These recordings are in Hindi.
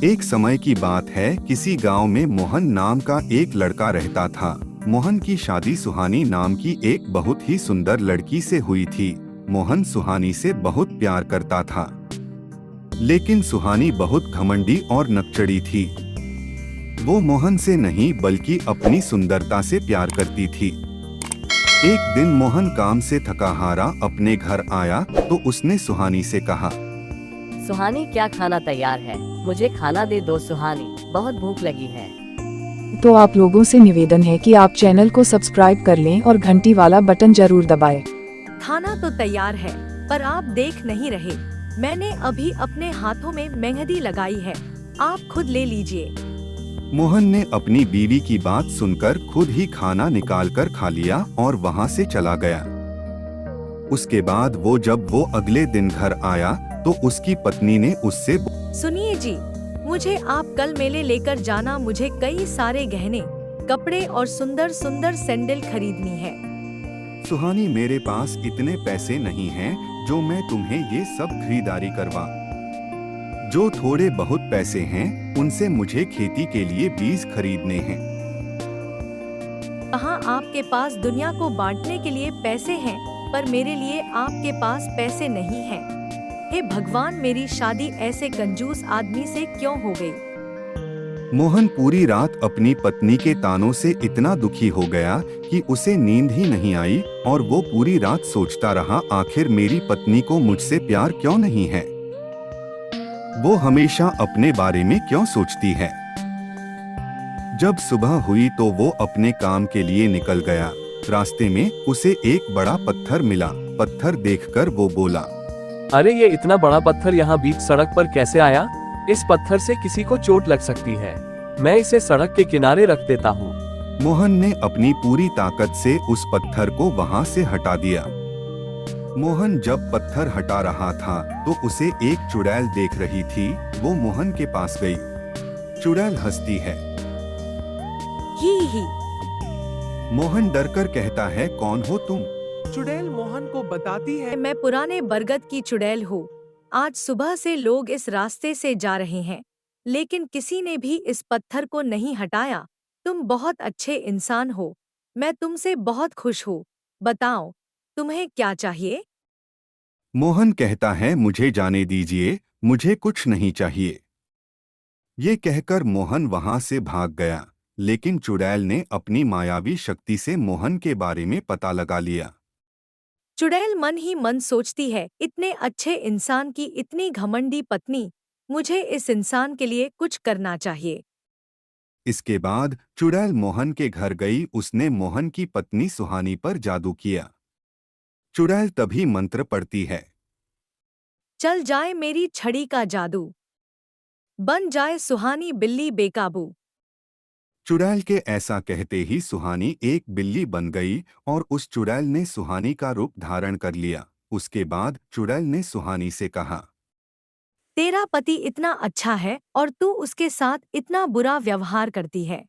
एक समय की बात है, किसी गांव में मोहन नाम का एक लड़का रहता था। मोहन की शादी सुहानी नाम की एक बहुत ही सुंदर लड़की से हुई थी। मोहन सुहानी से बहुत प्यार करता था, लेकिन सुहानी बहुत घमंडी और नकचड़ी थी। वो मोहन से नहीं बल्कि अपनी सुंदरता से प्यार करती थी। एक दिन मोहन काम से थका हारा अपने घर आया तो उसने सुहानी से कहा, सुहानी, क्या खाना तैयार है? मुझे खाना दे दो सुहानी, बहुत भूख लगी है। तो आप लोगों से निवेदन है कि आप चैनल को सब्सक्राइब कर लें और घंटी वाला बटन जरूर दबाएं। खाना तो तैयार है, पर आप देख नहीं रहे। मैंने अभी अपने हाथों में मेहंदी लगाई है, आप खुद ले लीजिए। मोहन ने अपनी बीवी की बात सुनकर खुद ही खाना निकालकर खा लिया और वहाँ से चला गया। उसके बाद जब वो अगले दिन घर आया तो उसकी पत्नी ने उससे, सुनिए जी, मुझे आप कल मेले लेकर जाना। मुझे कई सारे गहने, कपड़े और सुंदर सुंदर सैंडल खरीदनी है। सुहानी, मेरे पास इतने पैसे नहीं हैं जो मैं तुम्हें ये सब खरीदारी करवा। जो थोड़े बहुत पैसे हैं उनसे मुझे खेती के लिए बीज खरीदने हैं। कहाँ आपके पास दुनिया को बांटने के लिए पैसे हैं, पर मेरे लिए आपके पास पैसे नहीं हैं। हे भगवान, मेरी शादी ऐसे कंजूस आदमी से क्यों हो गई? मोहन पूरी रात अपनी पत्नी के तानों से इतना दुखी हो गया कि उसे नींद ही नहीं आई और वो पूरी रात सोचता रहा, आखिर मेरी पत्नी को मुझसे प्यार क्यों नहीं है? वो हमेशा अपने बारे में क्यों सोचती है? जब सुबह हुई तो वो अपने काम के लिए निकल गया। रास्ते में उसे एक बड़ा पत्थर मिला। पत्थर देखकर वो बोला, अरे, ये इतना बड़ा पत्थर यहाँ बीच सड़क पर कैसे आया? इस पत्थर से किसी को चोट लग सकती है। मैं इसे सड़क के किनारे रख देता हूँ। मोहन ने अपनी पूरी ताकत से उस पत्थर को वहाँ से हटा दिया। मोहन जब पत्थर हटा रहा था तो उसे एक चुड़ैल देख रही थी। वो मोहन के पास गई। चुड़ैल हंसती है। ही। मोहन डरकर कहता है, कौन हो तुम? चुड़ैल मोहन को बताती है, मैं पुराने बरगद की चुड़ैल हूँ। आज सुबह से लोग इस रास्ते से जा रहे हैं, लेकिन किसी ने भी इस पत्थर को नहीं हटाया। तुम बहुत अच्छे इंसान हो, मैं तुमसे बहुत खुश हूँ। बताओ, तुम्हें क्या चाहिए? मोहन कहता है, मुझे जाने दीजिए, मुझे कुछ नहीं चाहिए। ये कहकर मोहन वहां से भाग गया, लेकिन चुड़ैल ने अपनी मायावी शक्ति से मोहन के बारे में पता लगा लिया। चुड़ैल मन ही मन सोचती है, इतने अच्छे इंसान की इतनी घमंडी पत्नी, मुझे इस इंसान के लिए कुछ करना चाहिए। इसके बाद चुड़ैल मोहन के घर गई। उसने मोहन की पत्नी सुहानी पर जादू किया। चुड़ैल तभी मंत्र पढ़ती है, चल जाए मेरी छड़ी का जादू, बन जाए सुहानी बिल्ली बेकाबू। चुड़ैल के ऐसा कहते ही सुहानी एक बिल्ली बन गई और उस चुड़ैल ने सुहानी का रूप धारण कर लिया। उसके बाद चुड़ैल ने सुहानी से कहा, तेरा पति इतना अच्छा है और तू उसके साथ इतना बुरा व्यवहार करती है।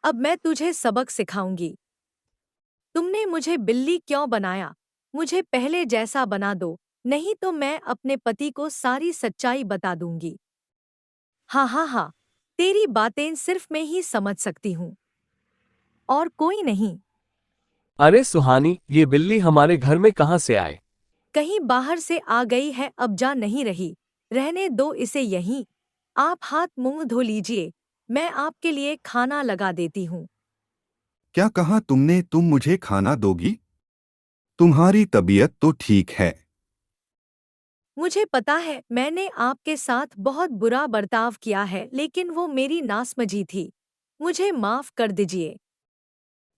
अब मैं तुझे सबक सिखाऊंगी। तुमने मुझे बिल्ली क्यों बनाया? मुझे पहले जैसा बना दो, नहीं तो मैं अपने पति को सारी सच्चाई बता दूंगी। हाँ, तेरी बातें सिर्फ मैं ही समझ सकती हूँ, और कोई नहीं। अरे सुहानी, ये बिल्ली हमारे घर में कहाँ से आए? कहीं बाहर से आ गई है, अब जा नहीं रही। रहने दो इसे यहीं। आप हाथ मुंह धो लीजिए, मैं आपके लिए खाना लगा देती हूँ। क्या कहा तुमने? तुम मुझे खाना दोगी? तुम्हारी तबीयत तो ठीक है। मुझे पता है मैंने आपके साथ बहुत बुरा बर्ताव किया है, लेकिन वो मेरी नासमझी थी। मुझे माफ कर दीजिए।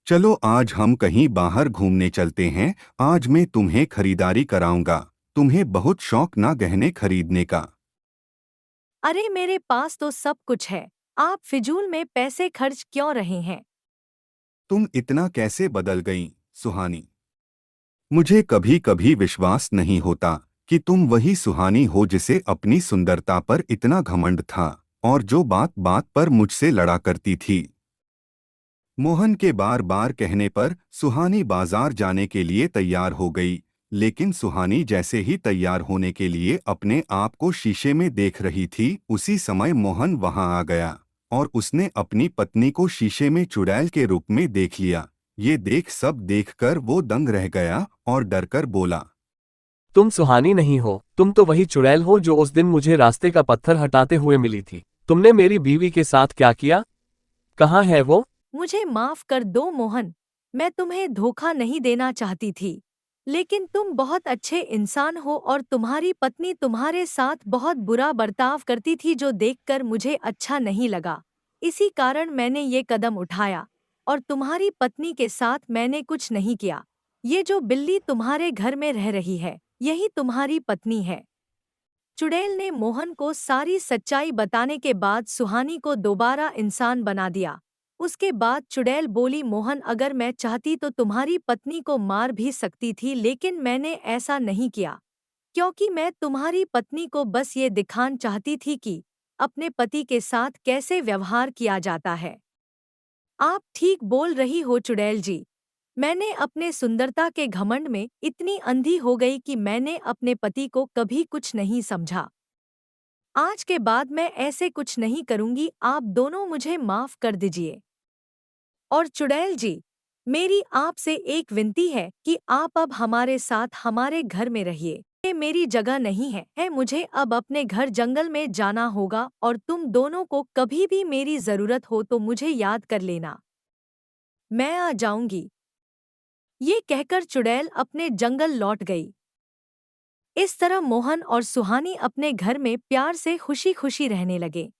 चलो आज हम कहीं बाहर घूमने चलते हैं। आज मैं तुम्हें खरीदारी कराऊंगा। तुम्हें बहुत शौक ना गहने खरीदने का? अरे, मेरे पास तो सब कुछ है, आप फिजूल में पैसे खर्च क्यों रहे हैं? तुम इतना कैसे बदल गईं, सुहानी? मुझे कभी कभी विश्वास नहीं होता कि तुम वही सुहानी हो जिसे अपनी सुंदरता पर इतना घमंड था और जो बात बात पर मुझसे लड़ा करती थी। मोहन के बार बार कहने पर सुहानी बाजार जाने के लिए तैयार हो गई। लेकिन सुहानी जैसे ही तैयार होने के लिए अपने आप को शीशे में देख रही थी, उसी समय मोहन वहां आ गया और उसने अपनी पत्नी को शीशे में चुड़ैल के रूप में देख लिया। ये सब देखकर वो दंग रह गया और डरकर बोला, तुम सुहानी नहीं हो, तुम तो वही चुड़ैल हो जो उस दिन मुझे रास्ते का पत्थर हटाते हुए मिली थी। तुमने मेरी बीवी के साथ क्या किया? कहाँ है वो? मुझे माफ कर दो मोहन, मैं तुम्हें धोखा नहीं देना चाहती थी, लेकिन तुम बहुत अच्छे इंसान हो और तुम्हारी पत्नी तुम्हारे साथ बहुत बुरा बर्ताव करती थी जो देखकर मुझे अच्छा नहीं लगा। इसी कारण मैंने ये कदम उठाया और तुम्हारी पत्नी के साथ मैंने कुछ नहीं किया। ये जो बिल्ली तुम्हारे घर में रह रही है, यही तुम्हारी पत्नी है। चुड़ैल ने मोहन को सारी सच्चाई बताने के बाद सुहानी को दोबारा इंसान बना दिया। उसके बाद चुड़ैल बोली, मोहन अगर मैं चाहती तो तुम्हारी पत्नी को मार भी सकती थी, लेकिन मैंने ऐसा नहीं किया क्योंकि मैं तुम्हारी पत्नी को बस ये दिखाना चाहती थी कि अपने पति के साथ कैसे व्यवहार किया जाता है। आप ठीक बोल रही हो चुड़ैल जी, मैंने अपने सुंदरता के घमंड में इतनी अंधी हो गई कि मैंने अपने पति को कभी कुछ नहीं समझा। आज के बाद मैं ऐसे कुछ नहीं करूंगी, आप दोनों मुझे माफ कर दीजिए। और चुड़ैल जी, मेरी आपसे एक विनती है कि आप अब हमारे साथ हमारे घर में रहिए। ये मेरी जगह नहीं है, मुझे अब अपने घर जंगल में जाना होगा और तुम दोनों को कभी भी मेरी जरूरत हो तो मुझे याद कर लेना, मैं आ जाऊंगी। ये कहकर चुड़ैल अपने जंगल लौट गई। इस तरह मोहन और सुहानी अपने घर में प्यार से खुशी खुशी रहने लगे।